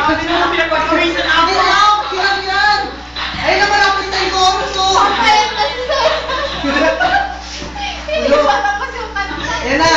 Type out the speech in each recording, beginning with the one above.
Grabe naman pinagpagpawisan ako. Sige lang! Hirap yan! Ayun naman ako sa chorus mo! Papayag na si Sir. Hindi ko matapos yung kanta. Ayan na!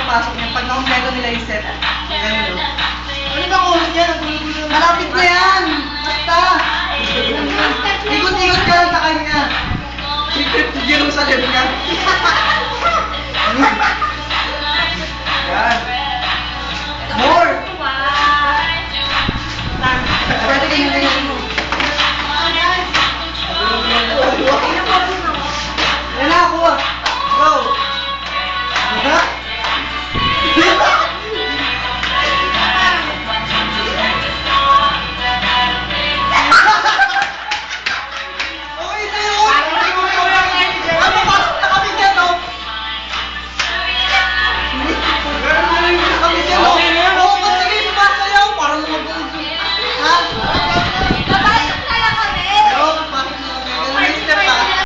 Pasok niya pag nakumpleto nila yung set. Ganun. Ano ba ulit yan? Ang gulo-gulo. Malapit na yan! Basta! Ikot-ikot ka lang sa kanya. Trip to Jerusalem ka. Yan.